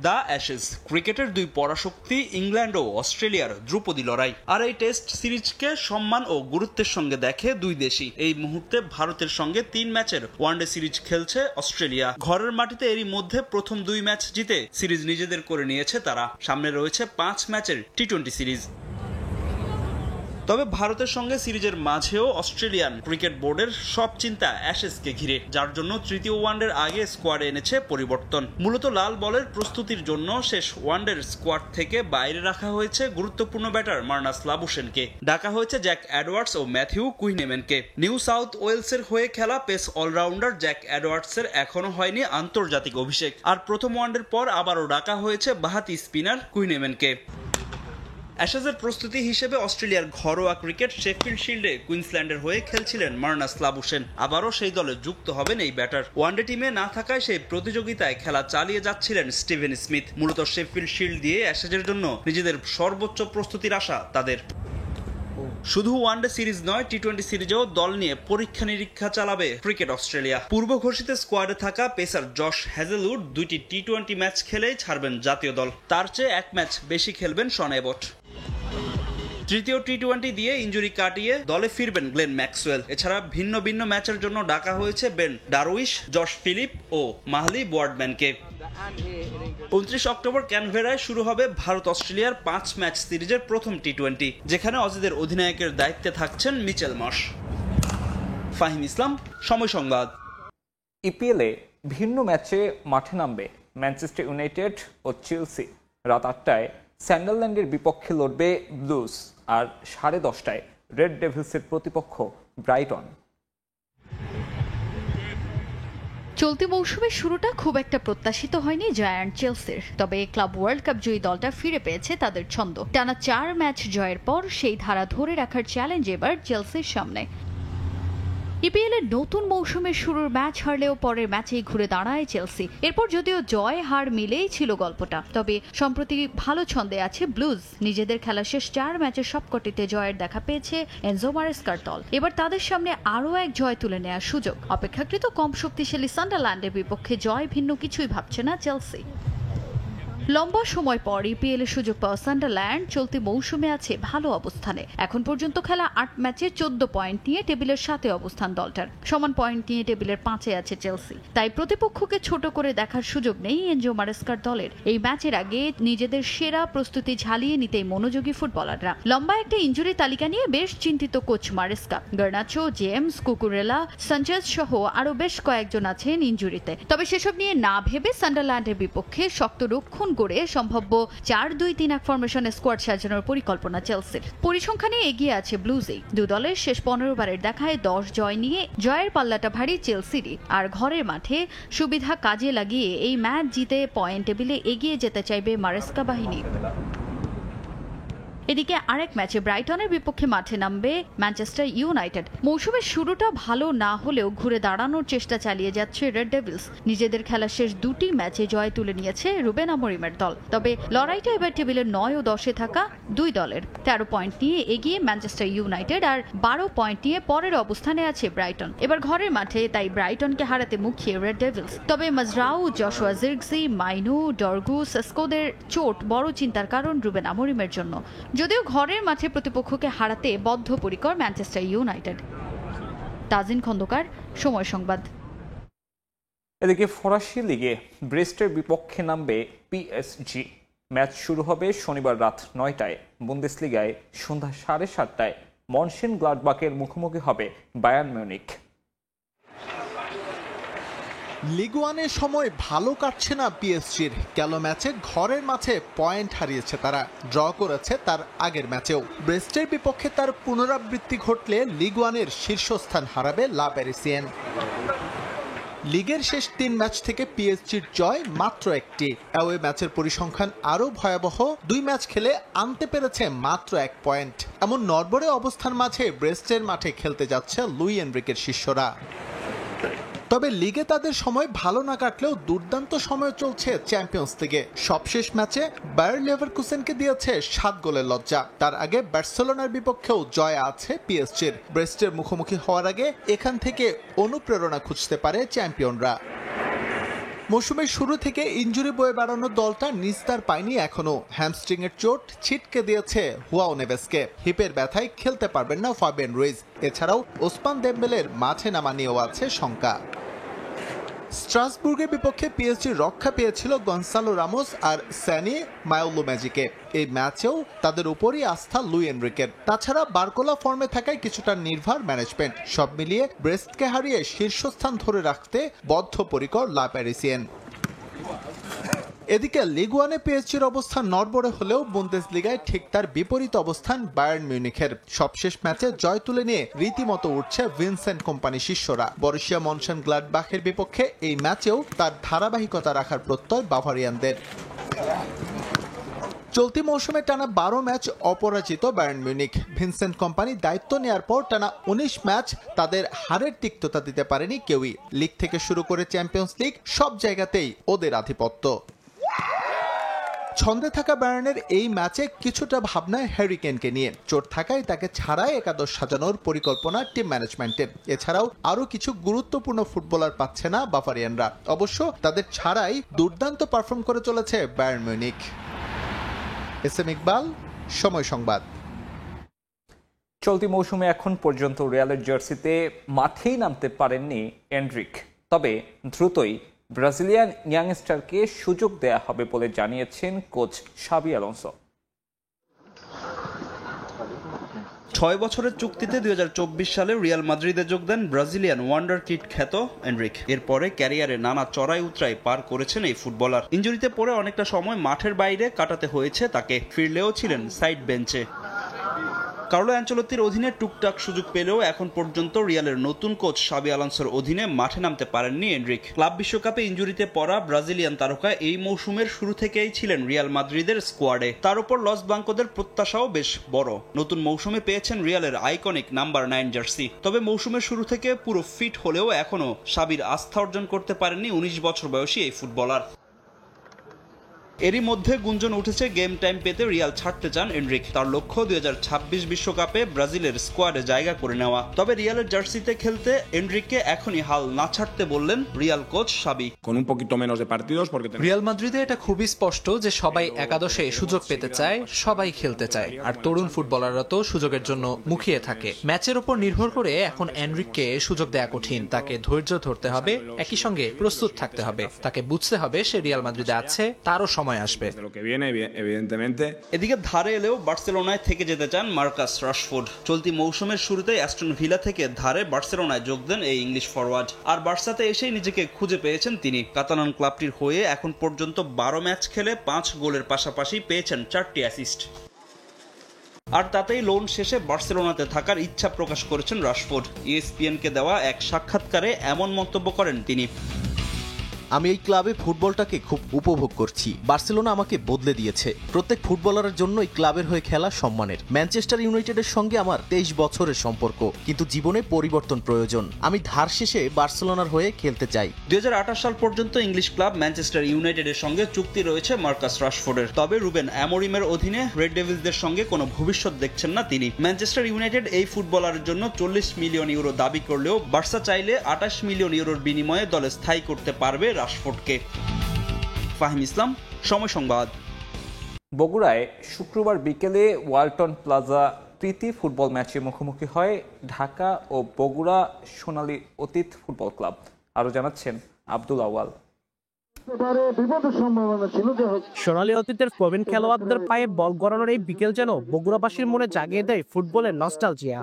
দ্য অ্যাশেজ ক্রিকেটের 2 পরাশক্তি ইংল্যান্ড ও অস্ট্রেলিয়ার ধ্রুপদী লড়াই। আর এই টেস্ট সিরিজকে সম্মান ও গুরুত্বের সঙ্গে দেখে 2 দেশই। এই মুহূর্তে ভারতের সঙ্গে 3 ম্যাচের ওয়ানডে সিরিজ খেলছে অস্ট্রেলিয়া। ঘরের মাটিতে এরই মধ্যে প্রথম 2 ম্যাচ জিতে সিরিজ নিজেদের করে নিয়েছে তারা। সামনে রয়েছে 5 ম্যাচের টি-20 সিরিজ। তবে ভারতের সঙ্গে সিরিজের মাঝেও অস্ট্রেলিয়ান ক্রিকেট বোর্ডের সব চিন্তা অ্যাশেজকে ঘিরে, যার জন্য তৃতীয় ওয়ানডের আগে স্কোয়াডে এনেছে পরিবর্তন। মূলত লাল বলের প্রস্তুতির জন্য শেষ ওয়ানডের স্কোয়াড থেকে বাইরে রাখা হয়েছে গুরুত্বপূর্ণ ব্যাটার মার্নাস লাবুশেনকে, ডাকা হয়েছে জ্যাক এডওয়ার্ডস ও ম্যাথিউ কুইনেম্যানকে। নিউ সাউথ ওয়েলসের হয়ে খেলা পেস অলরাউন্ডার জ্যাক এডওয়ার্ডসের এখনো হয়নি আন্তর্জাতিক অভিষেক, আর প্রথম ওয়ানডের পর আবারও ডাকা হয়েছে বাহাতি স্পিনার কুইনেম্যানকে। অ্যাশেজের প্রস্তুতি হিসেবে অস্ট্রেলিয়ার ঘরোয়া ক্রিকেট শেফিল্ড শিল্ডে কুইন্সল্যান্ডের হয়ে খেলছিলেন মার্নাস লাবুশেন, আবারও সেই দলে যুক্ত হবেন এই ব্যাটার। ওয়ানডে টিমে না থাকায় সেই প্রতিযোগিতায় খেলা চালিয়ে যাচ্ছিলেন স্টিভেন স্মিথ। মূলত শেফিল্ড শিল্ড দিয়ে অ্যাশেজের জন্য নিজেদের সর্বোচ্চ প্রস্তুতির আশা তাদের। শুধু ওয়ানডে সিরিজ নয়, টি-20 সিরিজেও দল নিয়ে পরীক্ষা নিরীক্ষা চালাবে ক্রিকেট অস্ট্রেলিয়া। পূর্ব ঘোষিত স্কোয়াডে থাকা পেসার জশ হ্যাজেলউড 2টি টি-20 ম্যাচ খেলেই ছাড়বেন জাতীয় দল, তার চেয়ে 1 ম্যাচ বেশি খেলবেন শন এবট। তৃতীয় টি-20 দিয়ে ইনজুরি কাটিয়ে দলে ফিরবেন গ্লেন ম্যাক্সওয়েল। এছাড়া ভিন্ন ভিন্ন ম্যাচের জন্য ডাকা হয়েছে বেন ডারউইশ, জশ ফিলিপ ও মাহলি ওয়ার্ডম্যানকে। 29 অক্টোবর ক্যানভেরায় শুরু হবে ভারত অস্ট্রেলিয়ার 5 ম্যাচ সিরিজের প্রথম টি-20, যেখানে অজিদের অধিনায়কের দায়িত্বে থাকছেন মিচেল মার্শ। ফাহিম ইসলাম, সময় সংবাদ। ইপিএলে ভিন্ন ম্যাচে মাঠে নামবে ম্যানচেস্টার ইউনাইটেড ও চেলসি। রাত 8টায় সান্ডারল্যান্ডের বিপক্ষে লড়বে ব্লুজ, আর 10:30টায় রেড ডেভিলসের প্রতিপক্ষ ব্রাইটন। চলতি মৌসুমের শুরুটা খুব একটা প্রত্যাশিত হয়নি জায়ান্ট চেলসির, তবে ক্লাব ওয়ার্ল্ড কাপ জয়ী দলটা ফিরে পেয়েছে তাদের ছন্দ। টানা 4 ম্যাচ জয়ের পর সেই ধারা ধরে রাখার চ্যালেঞ্জ এবার চেলসির সামনে। ইপিএল এর নতুন মৌসুমের শুরুর ম্যাচ হারলেও পরের ম্যাচেই ঘুরে দাঁড়ায় চেলসি। এরপর যদিও জয় হার মিলেই ছিল গল্পটা, তবে সম্প্রতি ভালো ছন্দে আছে ব্লুজ। নিজেদের খেলা শেষ 4 ম্যাচের সবকটিতে জয়ের দেখা পেয়েছে এনজো মারেস্কার দল। এবার তাদের সামনে আরও এক জয় তুলে নেওয়ার সুযোগ। অপেক্ষাকৃত কম শক্তিশালী সান্ডারল্যান্ডের বিপক্ষে জয় ভিন্ন কিছুই ভাবছে না চেলসি। লম্বা সময় পর ইপিএল এর সুযোগ পাওয়া সান্ডারল্যান্ড চলতি মৌসুমে আছে ভালো অবস্থানে। এখন পর্যন্ত খেলা 8 ম্যাচে 14 পয়েন্ট নিয়ে টেবিলের 7-এ অবস্থান দলটার। সমান পয়েন্ট নিয়ে টেবিলের 5-এ আছে চেলসি। তাই প্রতিপক্ষকে ছোট করে দেখার সুযোগ নেই এনজো মারেস্কার দলের। এই ম্যাচের আগে নিজেদের সেরা প্রস্তুতি ঝালিয়ে নিতেই মনোযোগী ফুটবলাররা। লম্বা একটা ইনজুরি তালিকা নিয়ে বেশ চিন্তিত coach Maresca. Garnacho, James, Cucurella, Sanchez সহ আরো বেশ কয়েকজন আছেন ইনজুরিতে। তবে সেসব নিয়ে না ভেবে সান্ডারল্যান্ডের বিপক্ষে শক্ত রক্ষণ করে সম্ভাব্য 4-2-3-1 ফরমেশনে স্কোয়াড সাজানোর পরিকল্পনা চেলসির। পরিসংখ্যানে এগিয়ে আছে ব্লুজেই। দু দলের শেষ 15 বারের দেখায় 10 জয় নিয়ে জয়ের পাল্লাটা ভারী চেলসিরই। আর ঘরের মাঠে সুবিধা কাজে লাগিয়ে এই ম্যাচ জিতে পয়েন্ট টেবিলে এগিয়ে যেতে চাইবে মারেস্কা বাহিনী। এদিকে আরেক ম্যাচে ব্রাইটনের বিপক্ষে মাঠে নামবে ম্যানচেস্টার ইউনাইটেড। মৌসুমের শুরুটা ভালো না হলেও ঘুরে দাঁড়ানোর চেষ্টা চালিয়ে যাচ্ছে রেড ডেভিলস। নিজেদের খেলা শেষ 2টি ম্যাচে জয় তুলে নিয়েছে রুবেন আমোরিমের দল। তবে লড়াইটা এবার টেবিলের 9 ও 10-এ থাকা 2 দলের। 13 পয়েন্ট নিয়ে এগিয়ে ম্যানচেস্টার ইউনাইটেড, আর 12 পয়েন্ট নিয়ে পরের অবস্থানে আছে ব্রাইটন। এবার ঘরের মাঠে, তাই ব্রাইটনকে হারাতে মুখিয়ে রেড ডেভিলস। তবে মাজরাউ, জশুয়া জিরক্সি, মাইনু, ডর্গু, সেস্কোদের চোট বড় চিন্তার কারণ রুবেন আমোরিমের জন্য। যদিও ঘরের মাঠে প্রতিপক্ষকে হারাতে বদ্ধপরিকর ম্যানচেস্টার ইউনাইটেড। তাজিন খন্দকার, সময় সংবাদ। এদিকে ফরাসি লিগে ব্রেস্টের বিপক্ষে নামবে পিএসজি। ম্যাচ শুরু হবে শনিবার রাত 9টায়। বুন্দেসলিগায় সন্ধ্যা 7:30টায় মনশেন গ্লাডবাকের মুখোমুখি হবে বায়ার্ন মিউনিখ। লিগ ওয়ানের সময় ভালো কাটছে না পিএসজির। গেল ম্যাচে ঘরের মাঠে পয়েন্ট হারিয়েছে তারা, ড্র করেছে তার আগের ম্যাচেও। ব্রেস্টের বিপক্ষে তার পুনরাবৃত্তি ঘটলে লিগ ওয়ানের শীর্ষস্থান হারাবে লা প্যারিসিয়েন। লিগের শেষ 3 ম্যাচ থেকে পিএসজির জয় মাত্র 1টি। অ্যাওয়ে ম্যাচের পরিসংখ্যান আরও ভয়াবহ, 2 ম্যাচ খেলে আনতে পেরেছে মাত্র 1 পয়েন্ট। এমন নড়বড়ে অবস্থার মাঝে ব্রেস্টের মাঠে খেলতে যাচ্ছে লুই এনরিকের শিষ্যরা। তবে লিগে তাদের সময় ভালো না কাটলেও দুর্দান্ত সময় চলছে চ্যাম্পিয়ন্স লিগে। সবশেষ ম্যাচে বায়ার লেভারকুসেনকে দিয়েছে 7 গোলের লজ্জা। তার আগে বার্সেলোনার বিপক্ষেও জয় আছে পিএসজির। ব্রেস্টের মুখোমুখি হওয়ার আগে এখান থেকে অনুপ্রেরণা খুঁজতে পারে চ্যাম্পিয়নরা। মৌসুমের শুরু থেকে ইনজুরি বয়ে বেড়ানো দলটা নিস্তার পায়নি এখনো। হ্যামস্ট্রিং এর চোট ছিটকে দিয়েছে হুয়াও নেভেসকে। হিপের ব্যথায় খেলতে পারবেন না ফাবিয়ান রুইজ। এছাড়াও ওসমান দেম্বেলের মাঠে নামা নিয়েও আছে শঙ্কা। স্ট্রাসবুর্গের বিপক্ষে পিএসজি রক্ষা পেয়েছিল গনসালো রামোস আর স্যানি মায়োলো ম্যাজিকে। এই ম্যাচেও তাদের উপরই আস্থা লুই এনরিকের। তাছাড়া বারকোলা ফর্মে থাকায় কিছুটা নির্ভর ম্যানেজমেন্ট। সব মিলিয়ে ব্রেস্টকে হারিয়ে শীর্ষস্থান ধরে রাখতে বদ্ধপরিকর লা প্যারিসিয়ান। এদিকে লিগ ওয়ানে পিএসজির অবস্থান নড়বড়ে হলেও বুন্দেসলিগায় ঠিক তার বিপরীত অবস্থান বায়ার্ন মিউনিখের। সবশেষ ম্যাচে জয় তুলে নিয়ে রীতিমতো উঠছে ভিনসেন্ট কোম্পানি শিষ্যরা। বরুসিয়া মনশেনগ্লাডবাখের বিপক্ষে এই ম্যাচেও তার ধারাবাহিকতা রাখার প্রত্যয় বাভারিয়ানদের। চলতি মৌসুমে টানা 12 ম্যাচ অপরাজিত বায়ার্ন মিউনিখ। ভিনসেন্ট কোম্পানি দায়িত্ব নেয়ার পর টানা 19 ম্যাচ তাদের হারের তিক্ততা দিতে পারেনি কেউই। লিগ থেকে শুরু করে চ্যাম্পিয়ন্স লিগ সব জায়গাতেই ওদের আধিপত্য। ছন্দে থাকা বায়ার্নের এই ম্যাচে কিছুটা ভাবনা হ্যারি কেনকে নিয়ে। চোট থাকায় তাকে ছাড়াই একাদশ সাজানোর পরিকল্পনা টিম ম্যানেজমেন্টের। এছাড়াও আরও কিছু গুরুত্বপূর্ণ ফুটবলার পাচ্ছে না বাভারিয়ানরা। অবশ্য তাদের ছাড়াই দুর্দান্ত পারফর্ম করে চলেছে বায়ার্ন মিউনিখ। এসএম ইকবাল, সময় সংবাদ। চলতি মৌসুমে এখন পর্যন্ত রিয়ালের জার্সিতে মাঠেই নামতে পারেননি এনরিক। তবে দ্রুতই ব্রাজিলিয়ান ইয়াংস্টারকে সুযোগ দেয়া হবে বলে জানিয়েছেন কোচ শাবি আলোনসো। 6 বছরের চুক্তিতে 2024 সালে রিয়াল মাদ্রিদে যোগ দেন ব্রাজিলিয়ান ওয়ান্ডার কিড খ্যাত এনরিক। এরপরে ক্যারিয়ারে নানা চড়াই উতরাই পার করেছেন এই ফুটবলার। ইনজুরিতে পড়ে অনেকটা সময় মাঠের বাইরে কাটাতে হয়েছে তাকে। ফিরলেও ছিলেন সাইড বেঞ্চে। কার্লো অ্যানচেলোত্তির অধীনে টুকটাক সুযোগ পেলেও এখন পর্যন্ত রিয়ালের নতুন কোচ শাবি আলোনসোর অধীনে মাঠে নামতে পারেননি এনরিক। ক্লাব বিশ্বকাপে ইনজুরিতে পড়া ব্রাজিলিয়ান তারকা এই মৌসুমের শুরু থেকেই ছিলেন রিয়াল মাদ্রিদের স্কোয়াডে। তার উপর লস ব্লাঙ্কোদের প্রত্যাশাও বেশ বড়। নতুন মৌসুমে পেয়েছেন রিয়ালের আইকনিক নাম্বার 9 জার্সি। তবে মৌসুমের শুরু থেকে পুরো ফিট হলেও এখনও শাবির আস্থা অর্জন করতে পারেননি 19 বছর বয়সী এই ফুটবলার। এরই মধ্যে গুঞ্জন উঠেছে গেম টাইম পেতে রিয়াল ছাড়তে চান এনরিক। তার লক্ষ্য 2026 বিশ্বকাপে ব্রাজিলের স্কোয়াডে জায়গা করে নেওয়া। তবে রিয়ালের জার্সিতে খেলতে এনরিককে এখনই হাল না ছাড়তে বললেন রিয়াল কোচ শাবি। রিয়াল মাদ্রিদে এটা খুবই স্পষ্ট যে সবাই একাদশে সুযোগ পেতে চায়, সবাই খেলতে চায়। আর তরুণ ফুটবলাররা তো সুযোগের জন্য মুখিয়ে থাকে। ম্যাচের উপর নির্ভর করে এখন এনরিককে সুযোগ দেয়া কঠিন। তাকে ধৈর্য ধরতে হবে, একই সঙ্গে প্রস্তুত থাকতে হবে। তাকে বুঝতে হবে সে রিয়াল মাদ্রিদে আছে, তারও সময় আসবে। এদিকে ধারে এলেও বার্সেলোনায় থেকে যেতে চান মার্কাস রাশফোর্ড। চলতি মৌসুমের শুরুতে অ্যাস্টন ভিলা থেকে ধারে বার্সেলোনায় যোগ দেন এই ইংলিশ ফরওয়ার্ড। আর বার্সাতে এসেই নিজেকে খুঁজে পেয়েছেন তিনি। কাতালান ক্লাবটির হয়ে এখন পর্যন্ত 12 ম্যাচ খেলে 5 গোলের পাশাপাশি পেয়েছেন 4টি অ্যাসিস্ট। আর তাতেই লোন শেষে বার্সেলোনাতে থাকার ইচ্ছা প্রকাশ করেছেন রাশফোর্ড। ESPN-কে দেওয়া এক সাক্ষাৎকারে এমন মন্তব্য করেন তিনি। আমি এই ক্লাবে ফুটবলটাকে খুব উপভোগ করছি। বার্সেলোনা আমাকে বদলে দিয়েছে। প্রত্যেক ফুটবলারের জন্য এই ক্লাবের হয়ে খেলা সম্মানের। ম্যানচেস্টার ইউনাইটেডের সঙ্গে আমার 23 বছরের সম্পর্ক, কিন্তু জীবনে পরিবর্তন প্রয়োজন। আমি ধার শেষে বার্সেলোনার হয়ে খেলতে চাই। 2028 সাল পর্যন্ত ইংলিশ ক্লাব ম্যানচেস্টার ইউনাইটেডের সঙ্গে চুক্তি রয়েছে মার্কাস রাশফোর্ডের। তবে রুবেন অ্যামোরিমের অধীনে রেড ডেভিলসদের সঙ্গে কোনো ভবিষ্যৎ দেখছেন না তিনি। ম্যানচেস্টার ইউনাইটেড এই ফুটবলারের জন্য 40 মিলিয়ন ইউরো দাবি করলেও বার্সা চাইলে 28 মিলিয়ন ইউরোর বিনিময়ে দলে স্থায়ী করতে পারবে রাশফোর্ডকে। ফাহিম ইসলাম, সময় সংবাদ। বগুড়ায় শুক্রবার বিকেলে ওয়ালটন প্লাজা প্রীতি ফুটবল ম্যাচে মুখোমুখি হয় ঢাকা ও বগুড়া সোনালী অতীত ফুটবল ক্লাব। আরো জানাচ্ছেন আব্দুল আওয়াল। সোনালী অতীতের প্রবীণ খেলোয়াড়দের পায়ে বল গড়ানোর এই বিকেল যেন বগুড়াবাসীর মনে জাগিয়ে দেয় ফুটবলের নস্টালজিয়া।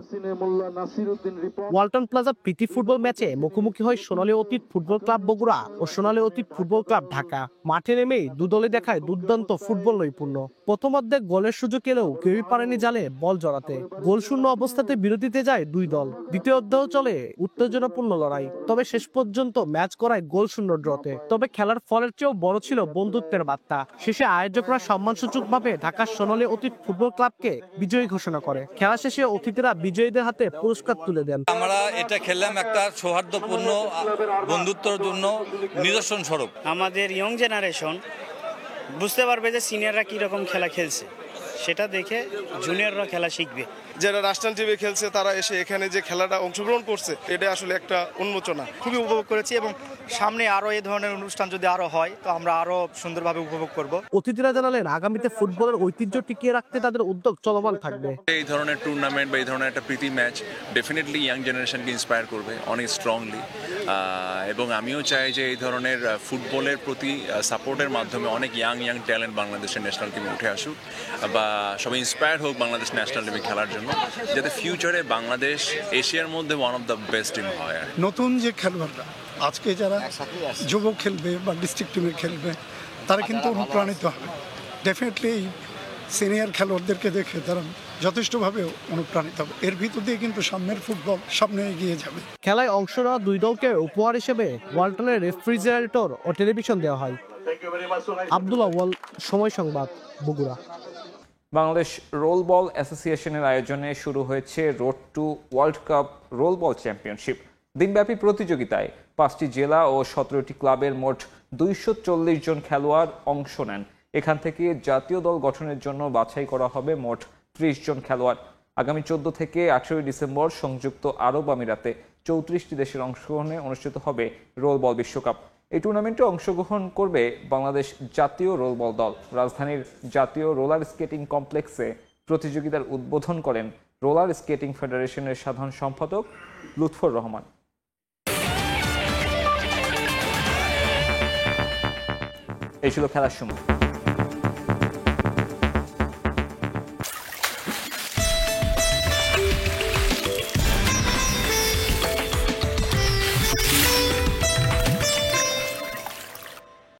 ওয়ালটন প্লাজা প্রীতি ফুটবল ম্যাচে মুখোমুখি হয় সোনালী অতীত ফুটবল ক্লাব বগুড়া ও সোনালী অতীত ফুটবল ক্লাব ঢাকা। মাঠে নেমেই দুদলে দেখায় দুর্দান্ত ফুটবল নৈপুণ্য। প্রথম অর্ধে গোলের সুযোগ এলেও কেউই পারেনি জালে বল জড়াতে। গোলশূন্য অবস্থাতে বিরতিতে যায় দুই দল। দ্বিতীয় অর্ধেও চলে উত্তেজনাপূর্ণ লড়াই, তবে শেষ পর্যন্ত ম্যাচ করায় গোলশূন্য ড্রতে। তবে খেলার ফলের চেয়েও বড় ছিল বন্ধুত্বের বার্তা। শেষে আয়োজকরা সম্মানসূচকভাবে ঢাকার সোনালী অতীত ফুটবল ক্লাবকে বিজয়ী ঘোষণা করে। খেলা শেষে অতিথিরা বিজয়ীদের হাতে পুরস্কার তুলে দেন। আমরা এটা খেললাম একটা সৌহার্দ্যপূর্ণ বন্ধুত্বের জন্য নিদর্শন স্বরূপ। আমাদের ইয়ং জেনারেশন বুঝতে পারবে যে সিনিয়ররা কিরকম খেলা খেলছে, সেটা দেখে জুনিয়ররা খেলা শিখবে। যারা ন্যাশনাল টিমে খেলছে তারা এসে এখানে যে খেলাটা অংশগ্রহণ করছে এটা আসলে একটা উন্মোচনা। খুবই উপভোগ করেছি এবং সামনে আরো এই ধরনের অনুষ্ঠান যদি আরো হয় তো আমরা আরো সুন্দরভাবে উপভোগ করব। অতিথিরা জানালেন আগামীতে ফুটবলের ঐতিহ্য টিকিয়ে রাখতে তাদের উদ্যোগ চলমান থাকবে। এই ধরনের টুর্নামেন্ট বা এই ধরনের একটা প্রীতি ম্যাচ ডেফিনেটলি ইয়াং জেনারেশনকে ইন্সপায়ার করবে অনেক স্ট্রংলি, এবং আমিও চাই যে এই ধরনের ফুটবলের প্রতি সাপোর্টের মাধ্যমে অনেক ইয়াং ট্যালেন্ট বাংলাদেশের ন্যাশনাল টিমে উঠে আসুক বা সবাই ইন্সপায়ার হোক বাংলাদেশ ন্যাশনাল টিমে খেলার জন্য, যাতে ফিউচারে বাংলাদেশ এশিয়ার মধ্যে one of the best team হয়। নতুন যে খেলোয়াড়রা আজকে যারা যুব খেলবে বা ডিস্ট্রিক্ট টিমে খেলবে তারা কিন্তু অনুপ্রাণিত হবে। ডেফিনেটলি সিনিয়র খেলোয়াড়দেরকে দেখে তারা যথেষ্টভাবে অনুপ্রাণিত হবে। এর ভিতর দিয়ে কিন্তু সামনের ফুটবল সামনে এগিয়ে যাবে। খেলায় অংশ নেওয়া দুই দলকে উপহার হিসেবে ওয়ালটনের রেফ্রিজারেটর ও টেলিভিশন দেওয়া হয়। আব্দুল আউয়াল, সময় সংবাদ, বগুড়া। বাংলাদেশ রোল বল অ্যাসোসিয়েশনের আয়োজনে শুরু হয়েছে road to world cup roll ball championship. দিনব্যাপী প্রতিযোগিতায় 5টি জেলা ও 17টি ক্লাবের মোট 240 জন খেলোয়াড় অংশ নেন। এখান থেকে জাতীয় দল গঠনের জন্য বাছাই করা হবে মোট 30 জন খেলোয়াড়। আগামী 14 থেকে 18 ডিসেম্বর সংযুক্ত আরব আমিরাতে 34টি দেশের অংশগ্রহণে অনুষ্ঠিত হবে রোল বল বিশ্বকাপ। এই টুর্নামেন্টে অংশগ্রহণ করবে বাংলাদেশ জাতীয় রোল বল দল। রাজধানীর জাতীয় রোলার স্কেটিং কমপ্লেক্সে প্রতিযোগিতার উদ্বোধন করেন রোলার স্কেটিং ফেডারেশনের সাধারণ সম্পাদক লুৎফর রহমান। এই ছিল খেলার সময়।